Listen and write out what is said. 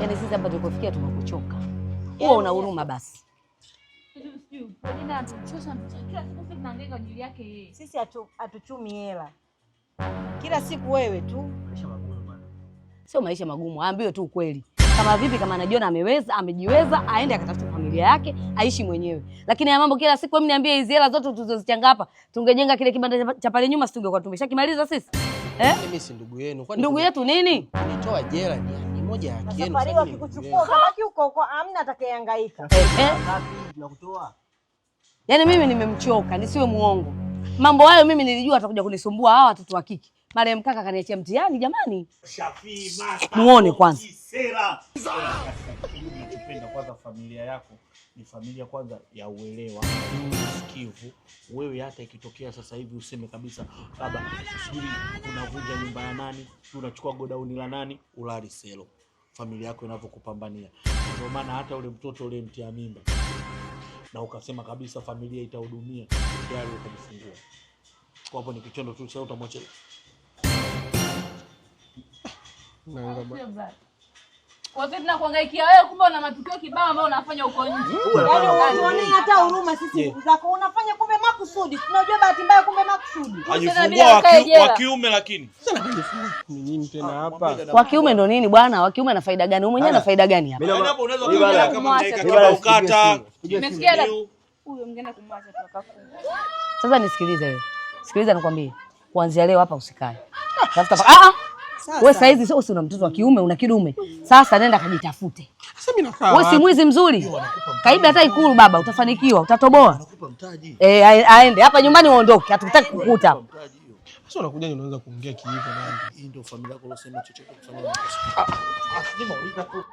Yaani sisi hapa tulikofikia tunakuchoka. Wewe una huruma basi. Sisi hatuchumi hela. Kila siku wewe tu. Sio maisha magumu, aambiwe tu ukweli. Kama vipi, kama anajiona ameweza, amejiweza, aende akatafuta familia yake, aishi mwenyewe. Lakini ya mambo kila siku wewe niambie hizo hela zote tulizozichanga hapa, tungejenga kile kibanda cha pale nyuma, singekuwa tumeshakimaliza sisi. Mimi si ndugu yenu. Kwani ndugu yetu nini? Kunitoa jela ni moja ya haki yenu. Safari wakikuchukua kabaki huko hamna atakayehangaika. Ngapi tunakutoa? Yaani mimi nimemchoka, nisiwe muongo. Mambo hayo mimi nilijua atakuja kunisumbua hawa watoto wa kike. Marehemu kaka kaniachia mtihani jamani. Shafii master. Muone kwanza. Sera. Unachopenda kwanza familia yako ni familia kwanza ya uelewa, usikivu. Wewe hata ikitokea sasa hivi useme kabisa baba sijui unavunja nyumba ya nani, unachukua godauni la nani, ulali selo. Familia yako inavyokupambania. Ndio maana hata ule mtoto ule mtia mimba na ukasema kabisa familia itahudumia, tayari ukajifungua. Kwa hapo ni kichondo tu cha utamwacha. Kwa vipi na kuhangaikia wewe, kumbe una matukio kibao ambayo unafanya huko nje. Yaani unaona hata huruma sisi zako unafanya kumbe makusudi. Tunajua bahati mbaya kumbe makusudi. Ajifungua wa kiume lakini. Ni nini tena hapa? Wa kiume ndo nini bwana? Wa kiume ana faida gani? Wewe mwenyewe ana faida gani hapa? Hapo unaweza kuona kama mnaika kama ukata. Nimesikia huyo mngeenda kumwacha tu akafunga. Sasa nisikilize wewe. Sikiliza nikwambie. Kuanzia leo hapa usikae. Tafuta wewe saizi sio una mtoto wa kiume una kidume. Sasa nenda kajitafute. Sasa mimi nakaa. Wewe si mwizi mzuri. Kaiba hata Ikulu baba, utafanikiwa, utatoboa. Anakupa mtaji. Aende. Hapa nyumbani uondoke, hatukutaki kukuta hapa. Sasa unakuja unaanza kuongea kiivo nani? Hii ndio familia yako unasema chochote kufanya. Sima ulika tu.